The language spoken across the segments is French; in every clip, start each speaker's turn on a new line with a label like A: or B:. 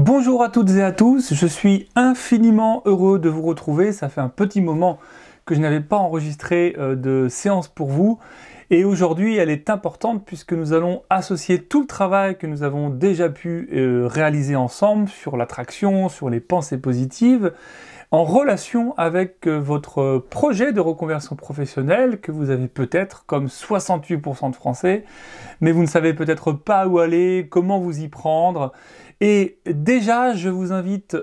A: Bonjour à toutes et à tous, je suis infiniment heureux de vous retrouver. Ça fait un petit moment que je n'avais pas enregistré de séance pour vous. Et aujourd'hui, elle est importante puisque nous allons associer tout le travail que nous avons déjà pu réaliser ensemble sur l'attraction, sur les pensées positives, en relation avec votre projet de reconversion professionnelle que vous avez peut-être comme 68% de Français, mais vous ne savez peut-être pas où aller, comment vous y prendre. Et déjà, je vous invite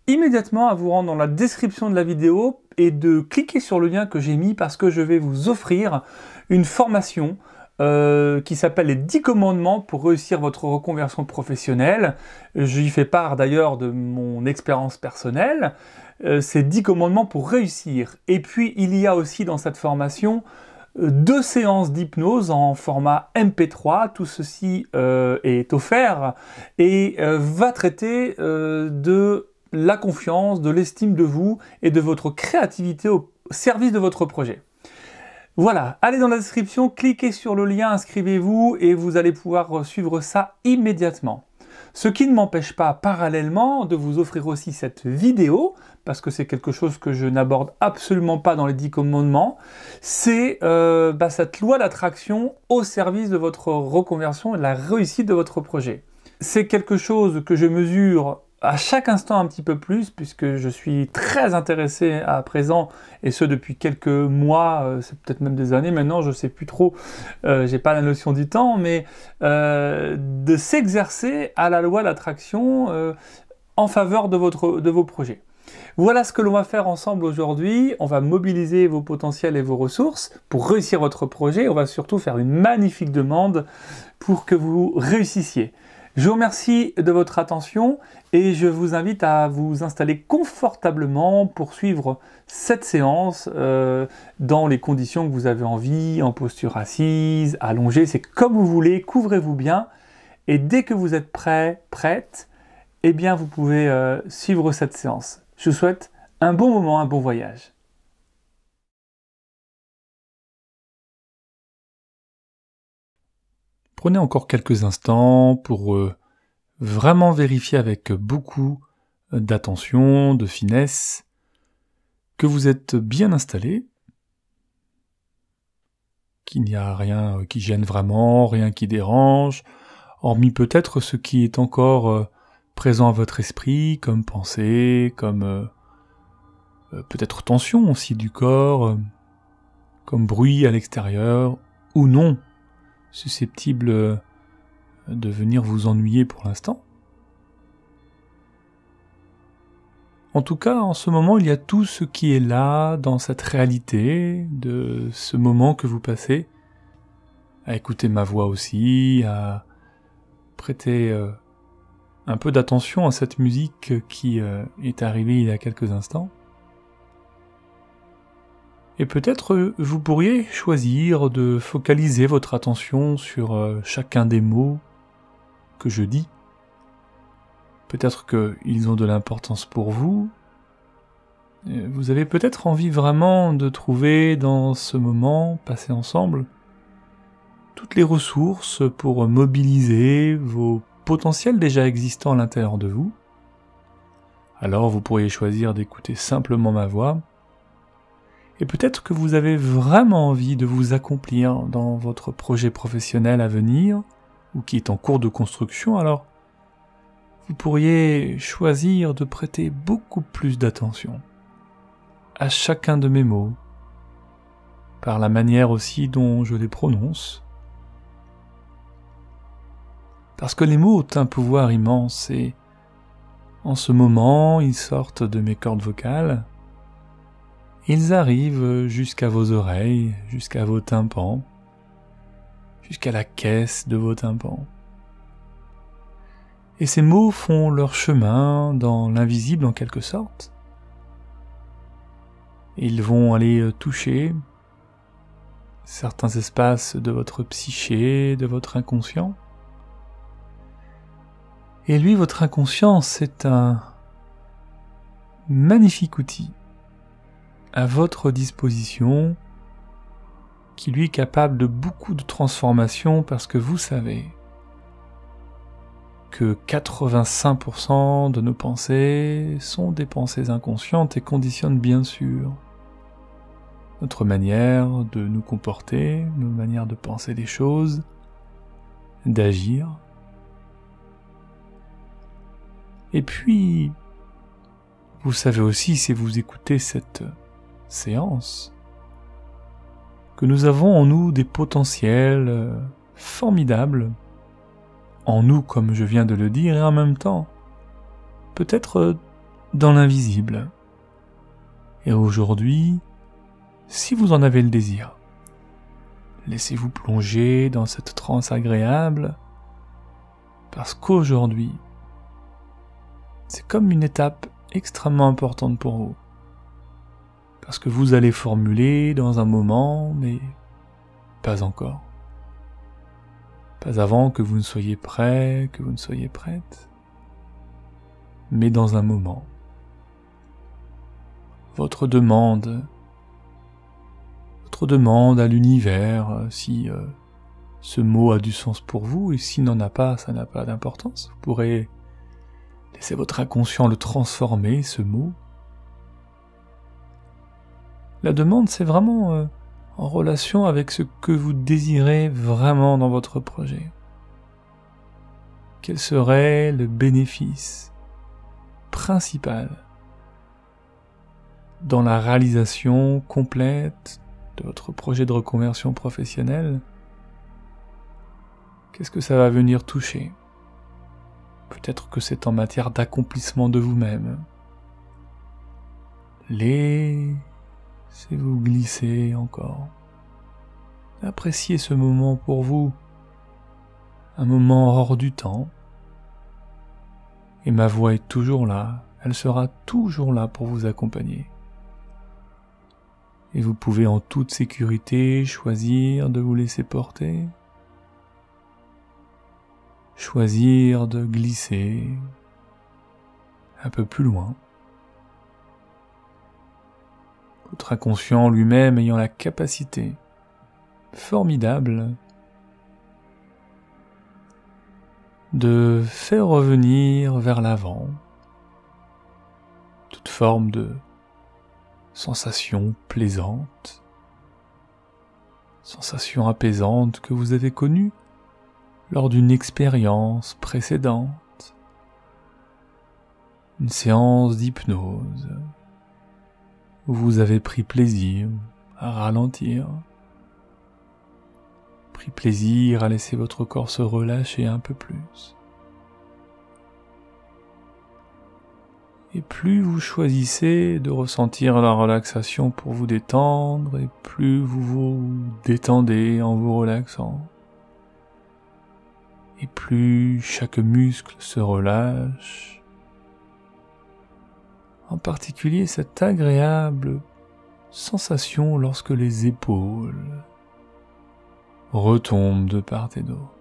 A: immédiatement à vous rendre dans la description de la vidéo et de cliquer sur le lien que j'ai mis parce que je vais vous offrir une formation qui s'appelle les 10 commandements pour réussir votre reconversion professionnelle. J'y fais part d'ailleurs de mon expérience personnelle. Ces 10 commandements pour réussir. Et puis, il y a aussi dans cette formation 2 séances d'hypnose en format MP3. Tout ceci est offert et va traiter de la confiance, de l'estime de vous et de votre créativité au service de votre projet. Voilà, allez dans la description, cliquez sur le lien, inscrivez-vous et vous allez pouvoir suivre ça immédiatement. Ce qui ne m'empêche pas parallèlement de vous offrir aussi cette vidéo, parce que c'est quelque chose que je n'aborde absolument pas dans les 10 commandements, c'est cette loi d'attraction au service de votre reconversion et de la réussite de votre projet. C'est quelque chose que je mesure à chaque instant un petit peu plus, puisque je suis très intéressé à présent, et ce depuis quelques mois, c'est peut-être même des années maintenant, je ne sais plus trop, j'ai pas la notion du temps, mais de s'exercer à la loi d'attraction en faveur de vos projets. Voilà ce que l'on va faire ensemble aujourd'hui. On va mobiliser vos potentiels et vos ressources pour réussir votre projet. On va surtout faire une magnifique demande pour que vous réussissiez. Je vous remercie de votre attention et je vous invite à vous installer confortablement pour suivre cette séance dans les conditions que vous avez envie, en posture assise, allongée, c'est comme vous voulez, couvrez-vous bien et dès que vous êtes prêt, prête, eh bien vous pouvez suivre cette séance. Je vous souhaite un bon moment, un bon voyage. Prenez encore quelques instants pour vraiment vérifier avec beaucoup d'attention, de finesse, que vous êtes bien installé, qu'il n'y a rien qui gêne vraiment, rien qui dérange, hormis peut-être ce qui est encore présent à votre esprit, comme pensée, comme peut-être tension aussi du corps, comme bruit à l'extérieur, ou non, susceptible de venir vous ennuyer pour l'instant. En tout cas, en ce moment, il y a tout ce qui est là, dans cette réalité, de ce moment que vous passez, à écouter ma voix aussi, à prêter un peu d'attention à cette musique qui est arrivée il y a quelques instants. Et peut-être vous pourriez choisir de focaliser votre attention sur chacun des mots que je dis. Peut-être qu'ils ont de l'importance pour vous. Vous avez peut-être envie vraiment de trouver dans ce moment passé ensemble toutes les ressources pour mobiliser vos potentiels déjà existants à l'intérieur de vous. Alors vous pourriez choisir d'écouter simplement ma voix. Et peut-être que vous avez vraiment envie de vous accomplir dans votre projet professionnel à venir, ou qui est en cours de construction, alors vous pourriez choisir de prêter beaucoup plus d'attention à chacun de mes mots, par la manière aussi dont je les prononce. Parce que les mots ont un pouvoir immense et en ce moment, ils sortent de mes cordes vocales, ils arrivent jusqu'à vos oreilles, jusqu'à vos tympans, jusqu'à la caisse de vos tympans. Et ces mots font leur chemin dans l'invisible en quelque sorte. Ils vont aller toucher certains espaces de votre psyché, de votre inconscient. Et lui, votre inconscient, c'est un magnifique outil à votre disposition qui lui est capable de beaucoup de transformations parce que vous savez que 85% de nos pensées sont des pensées inconscientes et conditionnent bien sûr notre manière de nous comporter, nos manières de penser des choses, d'agir. Et puis, vous savez aussi, si vous écoutez cette séance, que nous avons en nous des potentiels formidables, en nous comme je viens de le dire, et en même temps, peut-être dans l'invisible. Et aujourd'hui, si vous en avez le désir, laissez-vous plonger dans cette transe agréable, parce qu'aujourd'hui, c'est comme une étape extrêmement importante pour vous. Parce que vous allez formuler dans un moment, mais pas encore. Pas avant que vous ne soyez prêt, que vous ne soyez prête, mais dans un moment. Votre demande à l'univers, si ce mot a du sens pour vous, et s'il n'en a pas, ça n'a pas d'importance. Vous pourrez laisser votre inconscient le transformer, ce mot. La demande, c'est vraiment en relation avec ce que vous désirez vraiment dans votre projet. Quel serait le bénéfice principal dans la réalisation complète de votre projet de reconversion professionnelle? Qu'est-ce que ça va venir toucher? Peut-être que c'est en matière d'accomplissement de vous-même. Laissez-vous glisser encore. Appréciez ce moment pour vous, un moment hors du temps. Et ma voix est toujours là, elle sera toujours là pour vous accompagner. Et vous pouvez en toute sécurité choisir de vous laisser porter, choisir de glisser un peu plus loin. Votre inconscient lui-même ayant la capacité formidable de faire revenir vers l'avant toute forme de sensation plaisante, sensation apaisante que vous avez connue lors d'une expérience précédente, une séance d'hypnose où vous avez pris plaisir à ralentir, pris plaisir à laisser votre corps se relâcher un peu plus. Et plus vous choisissez de ressentir la relaxation pour vous détendre, et plus vous vous détendez en vous relaxant, et plus chaque muscle se relâche, en particulier cette agréable sensation lorsque les épaules retombent de part et d'autre.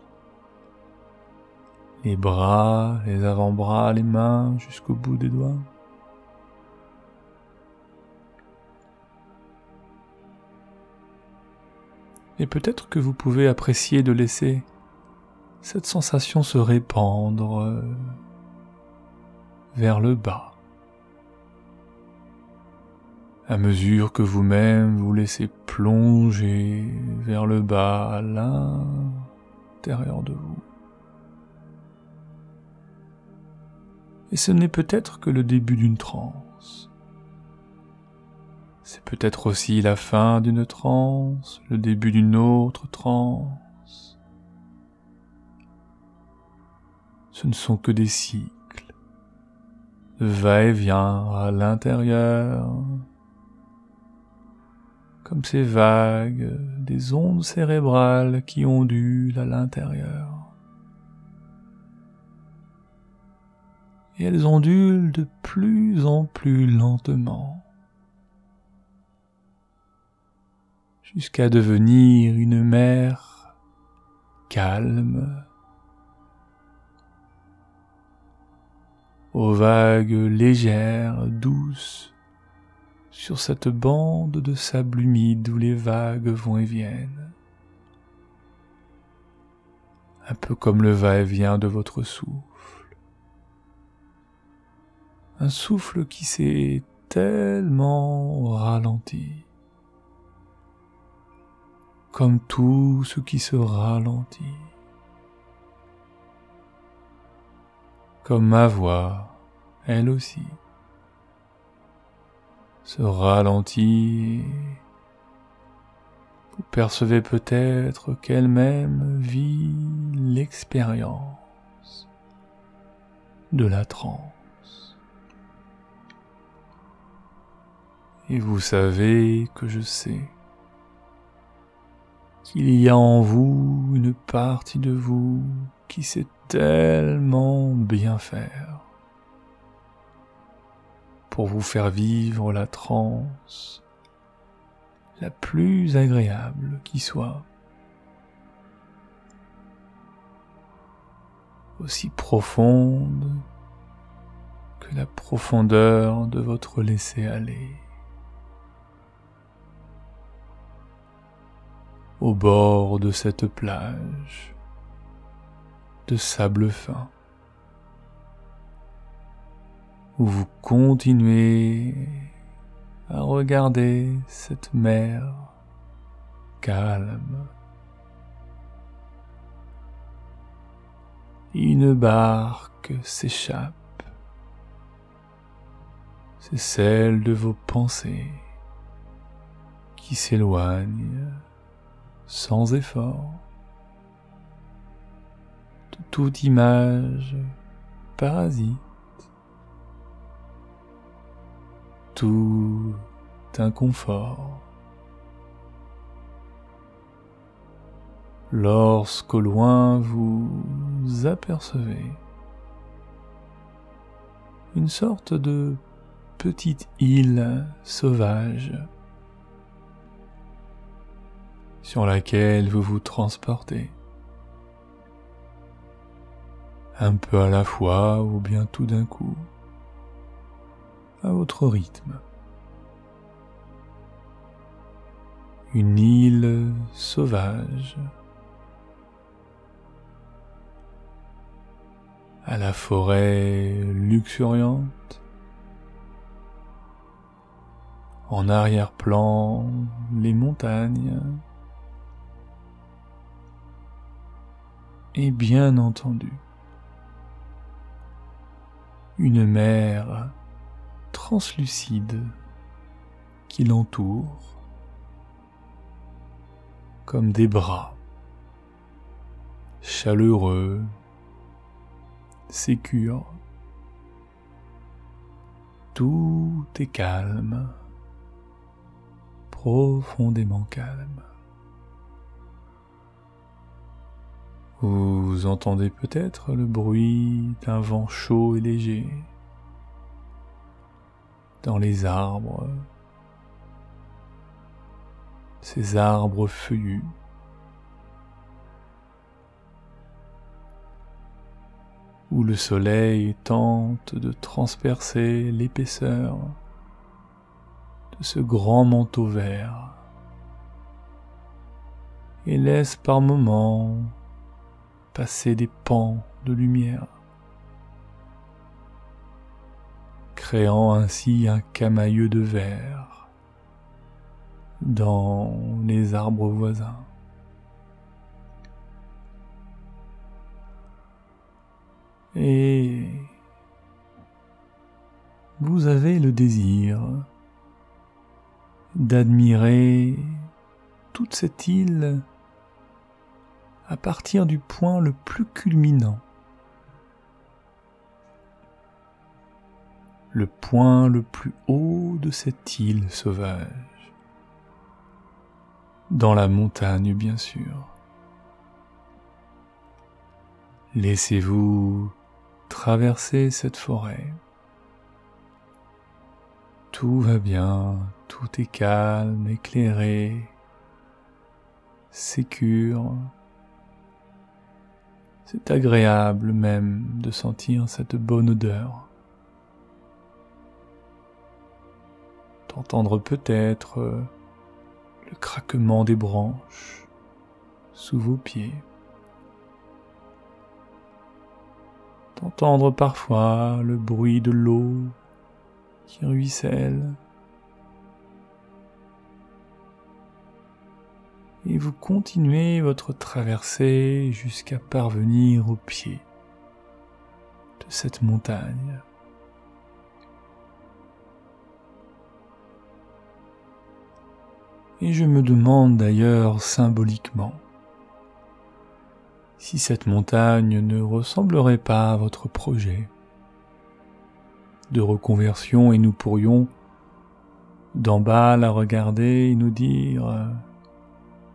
A: Les bras, les avant-bras, les mains jusqu'au bout des doigts. Et peut-être que vous pouvez apprécier de laisser cette sensation se répandre vers le bas. À mesure que vous-même vous laissez plonger vers le bas à l'intérieur de vous. Et ce n'est peut-être que le début d'une transe. C'est peut-être aussi la fin d'une transe, le début d'une autre transe. Ce ne sont que des cycles, de va-et-vient à l'intérieur, comme ces vagues, des ondes cérébrales qui ondulent à l'intérieur. Et elles ondulent de plus en plus lentement, jusqu'à devenir une mer calme, aux vagues légères, douces, sur cette bande de sable humide où les vagues vont et viennent, un peu comme le va-et-vient de votre souffle. un souffle qui s'est tellement ralenti, comme tout ce qui se ralentit, comme ma voix, elle aussi, se ralentit. Vous percevez peut-être qu'elle-même vit l'expérience de la transe. Et vous savez que je sais qu'il y a en vous une partie de vous qui sait tellement bien faire pour vous faire vivre la transe la plus agréable qui soit, aussi profonde que la profondeur de votre laisser-aller. Au bord de cette plage de sable fin, où vous continuez à regarder cette mer calme. Une barque s'échappe. C'est celle de vos pensées qui s'éloigne sans effort de toute image parasite, tout inconfort. Lorsqu'au loin vous apercevez une sorte de petite île sauvage sur laquelle vous vous transportez, un peu à la fois ou bien tout d'un coup, à votre rythme. Une île sauvage, à la forêt luxuriante, en arrière-plan les montagnes, et bien entendu, une mer translucide qui l'entoure comme des bras chaleureux, sécures. Tout est calme, profondément calme. Vous entendez peut-être le bruit d'un vent chaud et léger dans les arbres, ces arbres feuillus, où le soleil tente de transpercer l'épaisseur de ce grand manteau vert et laisse par moments passer des pans de lumière, créant ainsi un camailleux de vert dans les arbres voisins. Et vous avez le désir d'admirer toute cette île à partir du point le plus culminant, le point le plus haut de cette île sauvage, dans la montagne bien sûr. Laissez-vous traverser cette forêt. Tout va bien, tout est calme, éclairé, sécure. C'est agréable même de sentir cette bonne odeur, d'entendre peut-être le craquement des branches sous vos pieds, d'entendre parfois le bruit de l'eau qui ruisselle. Et vous continuez votre traversée jusqu'à parvenir au pied de cette montagne. Et je me demande d'ailleurs symboliquement si cette montagne ne ressemblerait pas à votre projet de reconversion et nous pourrions d'en bas la regarder et nous dire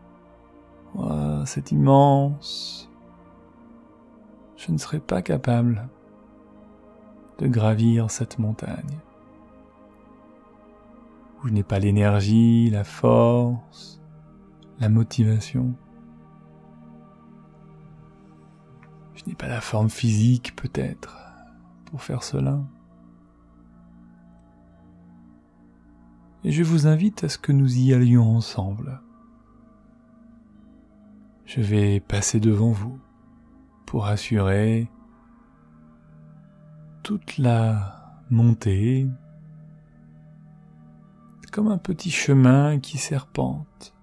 A: « Wow, c'est immense, je ne serais pas capable de gravir cette montagne. » Où je n'ai pas l'énergie, la force, la motivation. Je n'ai pas la forme physique peut-être pour faire cela. Et je vous invite à ce que nous y allions ensemble. Je vais passer devant vous pour assurer toute la montée, comme un petit chemin qui serpente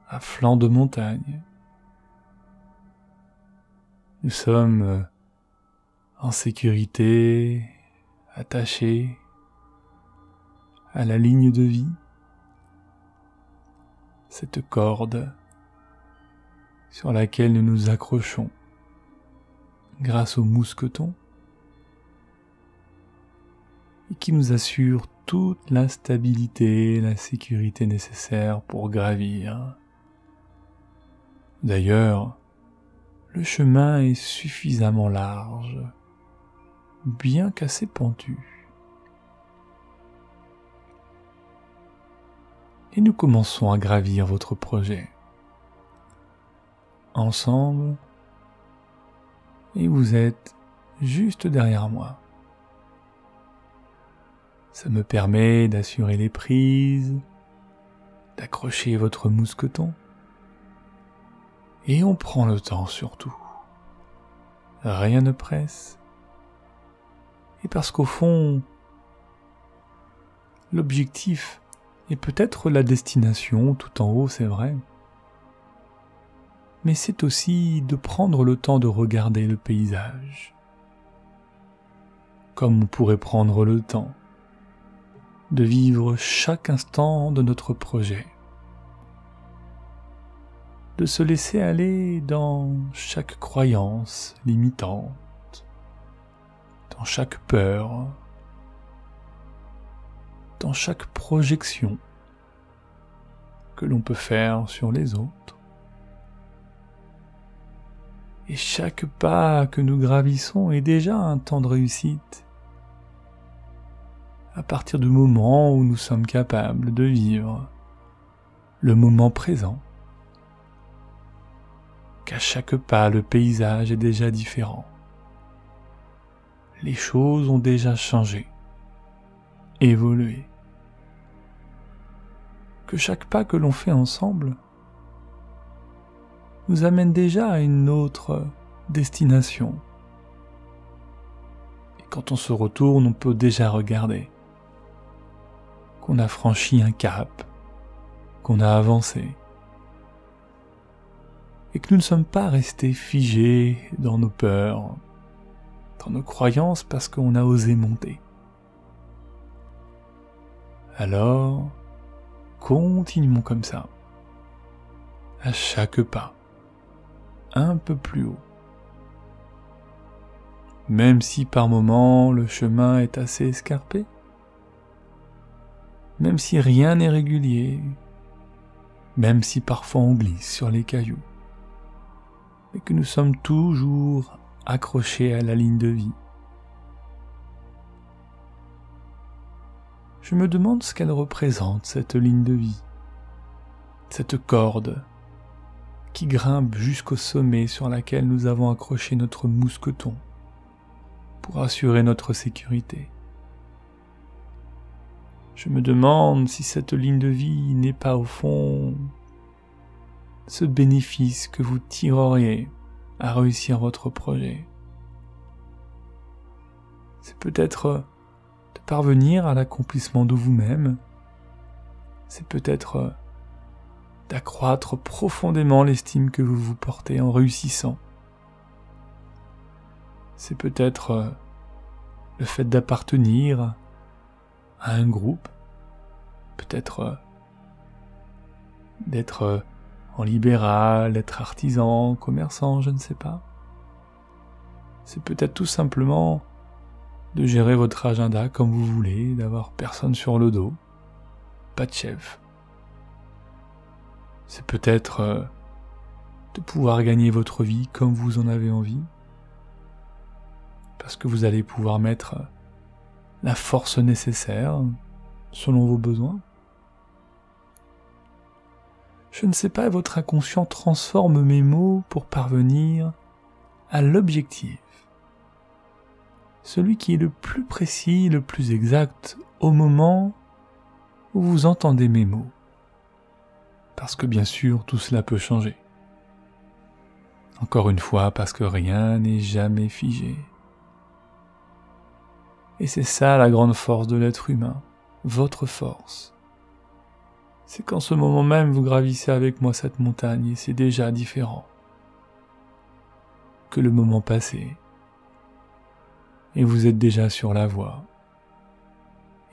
A: à flanc de montagne. Nous sommes en sécurité, attachés à la ligne de vie, cette corde sur laquelle nous nous accrochons grâce au mousqueton et qui nous assure toute la stabilité et la sécurité nécessaires pour gravir. D'ailleurs, le chemin est suffisamment large, bien qu'assez pentu. Et nous commençons à gravir votre projet. Ensemble, et vous êtes juste derrière moi. Ça me permet d'assurer les prises, d'accrocher votre mousqueton. Et on prend le temps surtout. Rien ne presse. Et parce qu'au fond, l'objectif est peut-être la destination tout en haut, c'est vrai. Mais c'est aussi de prendre le temps de regarder le paysage. Comme on pourrait prendre le temps de vivre chaque instant de notre projet, de se laisser aller dans chaque croyance limitante, dans chaque peur, dans chaque projection que l'on peut faire sur les autres. Et chaque pas que nous gravissons est déjà un temps de réussite. À partir du moment où nous sommes capables de vivre le moment présent, qu'à chaque pas le paysage est déjà différent. Les choses ont déjà changé, évolué. Que chaque pas que l'on fait ensemble nous amène déjà à une autre destination. Et quand on se retourne, on peut déjà regarder qu'on a franchi un cap, qu'on a avancé, et que nous ne sommes pas restés figés dans nos peurs, dans nos croyances parce qu'on a osé monter. Alors, continuons comme ça, à chaque pas, un peu plus haut. Même si par moments le chemin est assez escarpé, même si rien n'est régulier, même si parfois on glisse sur les cailloux, mais que nous sommes toujours accrochés à la ligne de vie. Je me demande ce qu'elle représente, cette ligne de vie, cette corde qui grimpe jusqu'au sommet sur laquelle nous avons accroché notre mousqueton pour assurer notre sécurité. Je me demande si cette ligne de vie n'est pas au fond ce bénéfice que vous tireriez à réussir votre projet. C'est peut-être de parvenir à l'accomplissement de vous-même. C'est peut-être d'accroître profondément l'estime que vous vous portez en réussissant. C'est peut-être le fait d'appartenir à un groupe, peut-être d'être en libéral, d'être artisan, commerçant, je ne sais pas. C'est peut-être tout simplement de gérer votre agenda comme vous voulez, d'avoir personne sur le dos, pas de chef. C'est peut-être de pouvoir gagner votre vie comme vous en avez envie, parce que vous allez pouvoir mettre la force nécessaire selon vos besoins. Je ne sais pas, votre inconscient transforme mes mots pour parvenir à l'objectif. Celui qui est le plus précis, le plus exact au moment où vous entendez mes mots. Parce que bien sûr, tout cela peut changer. Encore une fois, parce que rien n'est jamais figé. Et c'est ça la grande force de l'être humain, votre force. C'est qu'en ce moment même, vous gravissez avec moi cette montagne et c'est déjà différent que le moment passé. Et vous êtes déjà sur la voie.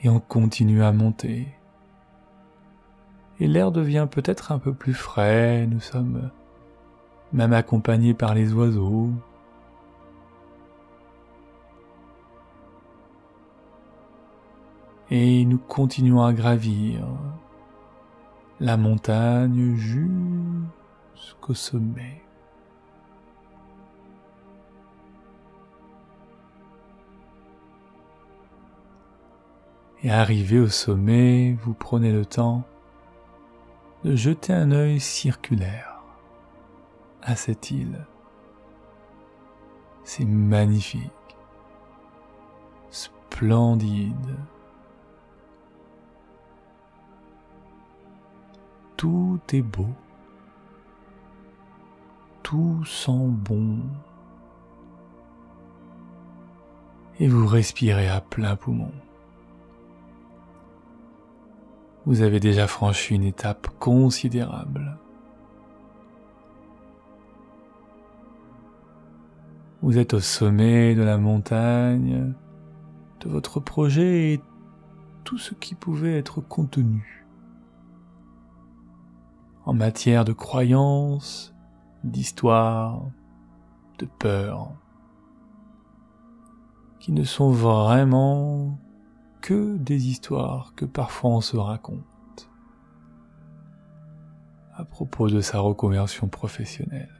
A: Et on continue à monter. Et l'air devient peut-être un peu plus frais, nous sommes même accompagnés par les oiseaux. Et nous continuons à gravir la montagne jusqu'au sommet. Et arrivé au sommet, vous prenez le temps de jeter un œil circulaire à cette île. C'est magnifique, splendide. Tout est beau, tout sent bon, et vous respirez à plein poumon. Vous avez déjà franchi une étape considérable. Vous êtes au sommet de la montagne, de votre projet et tout ce qui pouvait être contenu. En matière de croyances, d'histoire, de peur, qui ne sont vraiment que des histoires que parfois on se raconte à propos de sa reconversion professionnelle.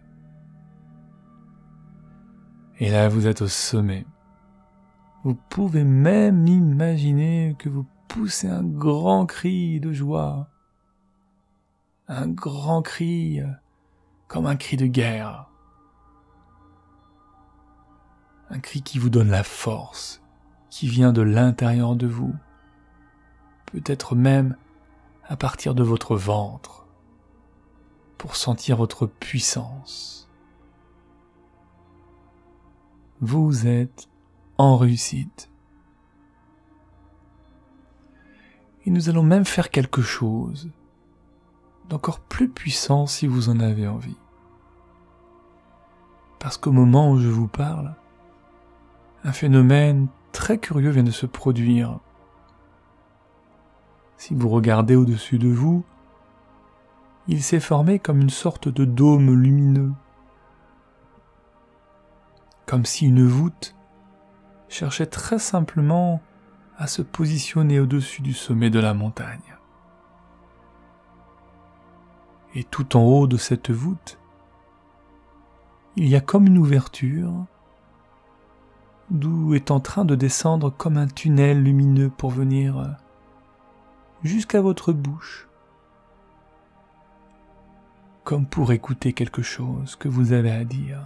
A: Et là, vous êtes au sommet. Vous pouvez même imaginer que vous poussez un grand cri de joie, un grand cri comme un cri de guerre, un cri qui vous donne la force, qui vient de l'intérieur de vous, peut-être même à partir de votre ventre, pour sentir votre puissance. Vous êtes en réussite. Et nous allons même faire quelque chose d'encore plus puissant si vous en avez envie. Parce qu'au moment où je vous parle, un phénomène très curieux vient de se produire. Si vous regardez au-dessus de vous, il s'est formé comme une sorte de dôme lumineux, comme si une voûte cherchait très simplement à se positionner au-dessus du sommet de la montagne. Et tout en haut de cette voûte, il y a comme une ouverture, d'où est en train de descendre comme un tunnel lumineux pour venir jusqu'à votre bouche, comme pour écouter quelque chose que vous avez à dire.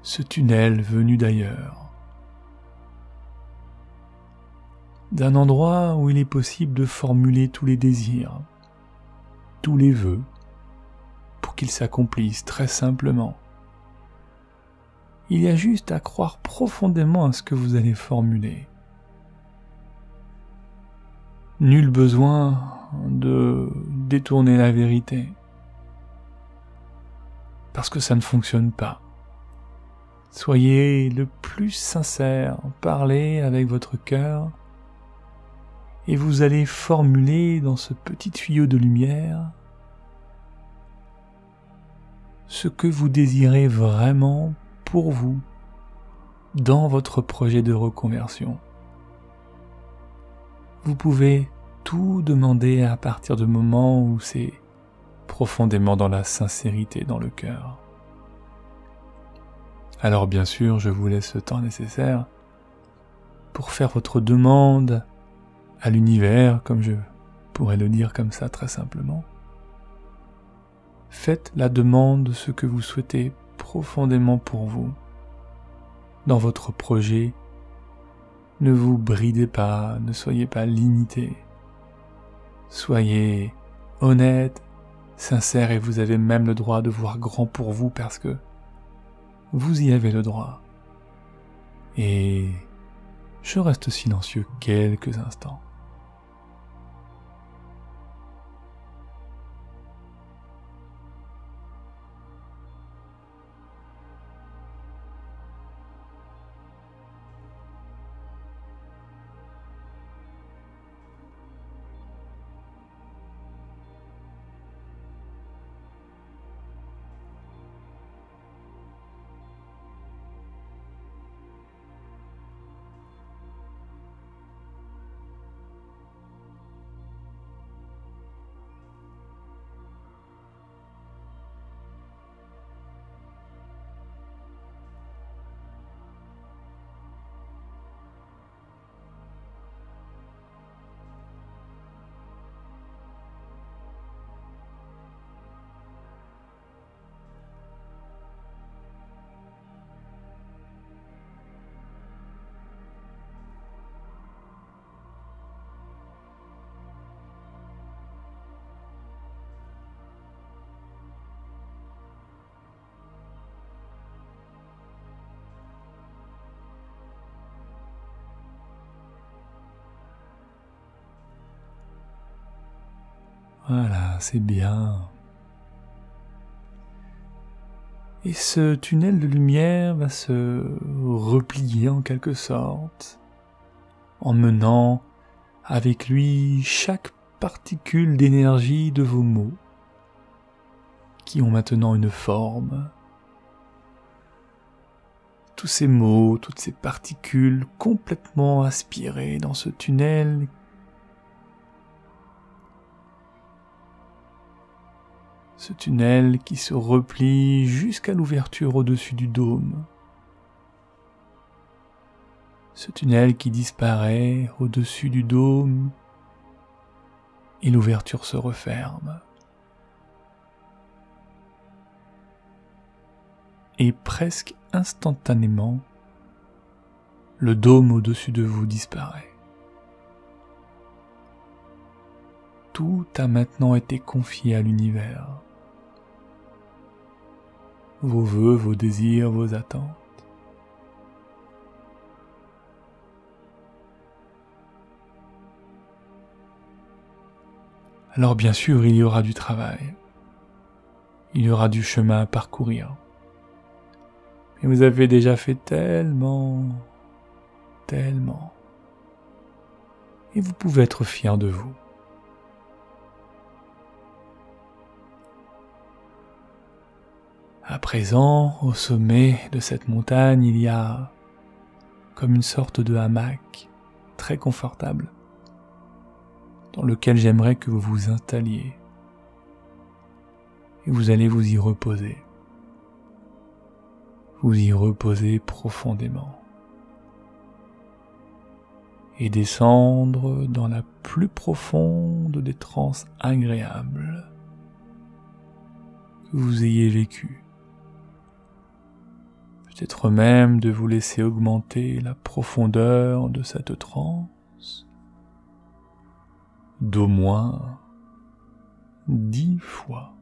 A: Ce tunnel venu d'ailleurs, d'un endroit où il est possible de formuler tous les désirs, tous les vœux, pour qu'ils s'accomplissent très simplement. Il y a juste à croire profondément à ce que vous allez formuler. Nul besoin de détourner la vérité, parce que ça ne fonctionne pas. Soyez le plus sincère, parlez avec votre cœur, et vous allez formuler dans ce petit tuyau de lumière ce que vous désirez vraiment pour vous dans votre projet de reconversion. Vous pouvez tout demander à partir du moment où c'est profondément dans la sincérité dans le cœur. Alors bien sûr, je vous laisse le temps nécessaire pour faire votre demande à l'univers, comme je pourrais le dire comme ça très simplement. Faites la demande de ce que vous souhaitez profondément pour vous. Dans votre projet, ne vous bridez pas, ne soyez pas limité. Soyez honnête, sincère, et vous avez même le droit de voir grand pour vous parce que vous y avez le droit. Et je reste silencieux quelques instants. Voilà, c'est bien. Et ce tunnel de lumière va se replier en quelque sorte, emmenant avec lui chaque particule d'énergie de vos mots, qui ont maintenant une forme. Tous ces mots, toutes ces particules complètement aspirées dans ce tunnel qui se replie jusqu'à l'ouverture au-dessus du dôme. Ce tunnel qui disparaît au-dessus du dôme et l'ouverture se referme. Et presque instantanément, le dôme au-dessus de vous disparaît. Tout a maintenant été confié à l'univers. Vos vœux, vos désirs, vos attentes. Alors bien sûr, il y aura du travail. Il y aura du chemin à parcourir. Mais vous avez déjà fait tellement. Et vous pouvez être fier de vous. À présent, au sommet de cette montagne, il y a comme une sorte de hamac très confortable dans lequel j'aimerais que vous vous installiez et vous allez vous y reposer. Vous y reposer profondément et descendre dans la plus profonde des transes agréables que vous ayez vécues. Peut-être même de vous laisser augmenter la profondeur de cette transe d'au moins 10 fois.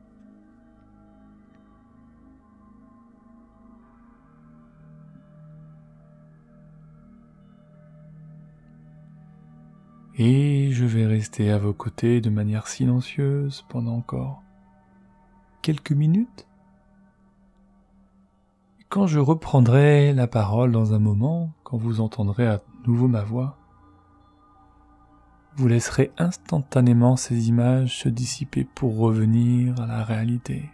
A: Et je vais rester à vos côtés de manière silencieuse pendant encore quelques minutes. Et quand je reprendrai la parole dans un moment, quand vous entendrez à nouveau ma voix, vous laisserez instantanément ces images se dissiper pour revenir à la réalité.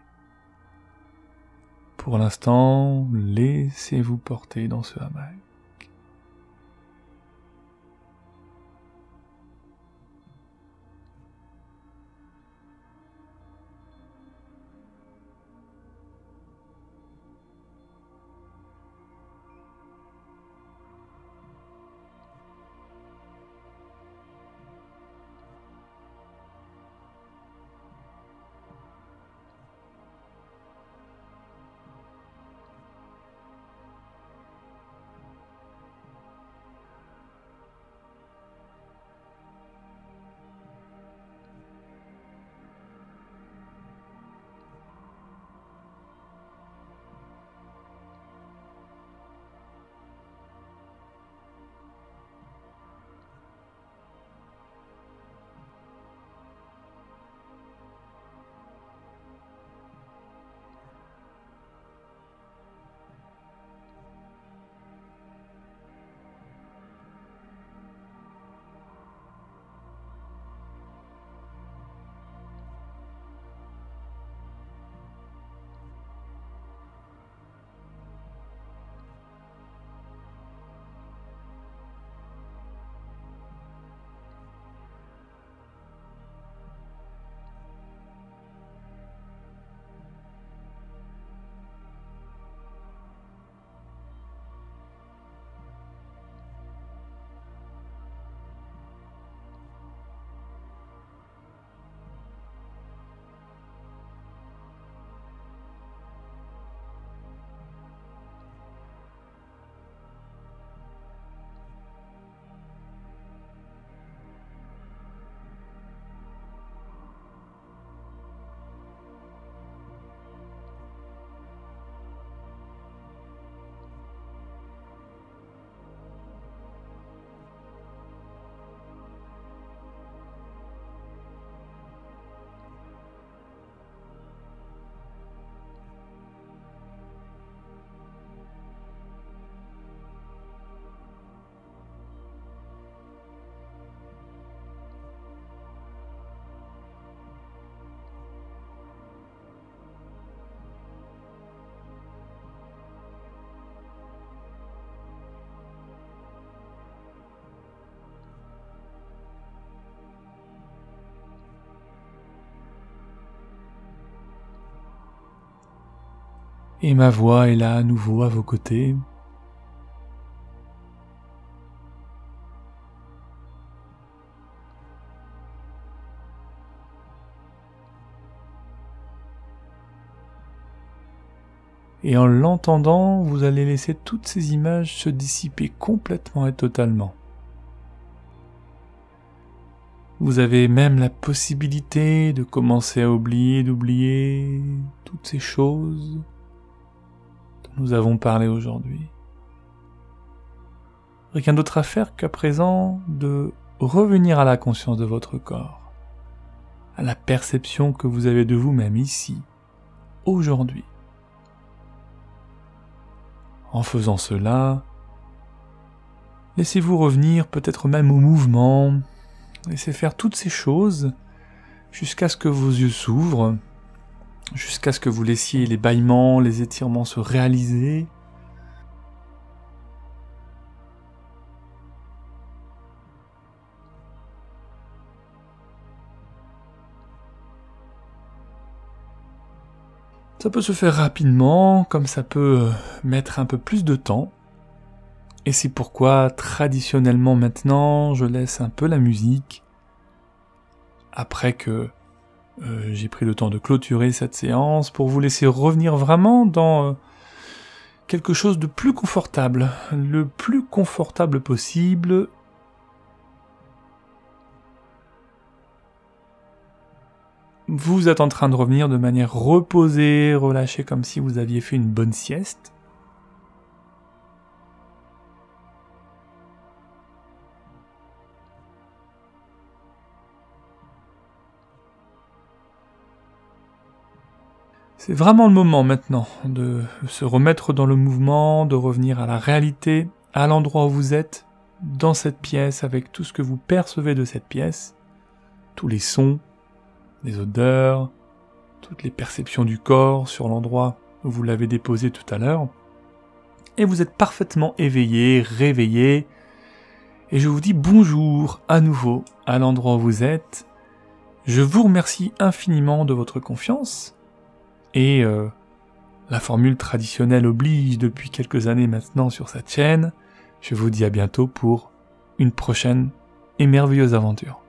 A: Pour l'instant, laissez-vous porter dans ce hamac. Et ma voix est là à nouveau à vos côtés. Et en l'entendant, vous allez laisser toutes ces images se dissiper complètement et totalement. Vous avez même la possibilité de commencer à oublier, d'oublier toutes ces choses dont nous avons parlé aujourd'hui. Rien d'autre à faire qu'à présent de revenir à la conscience de votre corps, à la perception que vous avez de vous-même ici, aujourd'hui. En faisant cela, laissez-vous revenir peut-être même au mouvement, laissez faire toutes ces choses jusqu'à ce que vos yeux s'ouvrent, jusqu'à ce que vous laissiez les bâillements, les étirements se réaliser. Ça peut se faire rapidement, comme ça peut mettre un peu plus de temps. Et c'est pourquoi, traditionnellement maintenant, je laisse un peu la musique. Après que j'ai pris le temps de clôturer cette séance, pour vous laisser revenir vraiment dans quelque chose de plus confortable. Le plus confortable possible. Vous êtes en train de revenir de manière reposée, relâchée, comme si vous aviez fait une bonne sieste. C'est vraiment le moment maintenant de se remettre dans le mouvement, de revenir à la réalité, à l'endroit où vous êtes, dans cette pièce, avec tout ce que vous percevez de cette pièce, tous les sons, les odeurs, toutes les perceptions du corps sur l'endroit où vous l'avez déposé tout à l'heure. Et vous êtes parfaitement éveillé, réveillé. Et je vous dis bonjour à nouveau à l'endroit où vous êtes. Je vous remercie infiniment de votre confiance. Et la formule traditionnelle oblige depuis quelques années maintenant sur cette chaîne. Je vous dis à bientôt pour une prochaine et merveilleuse aventure.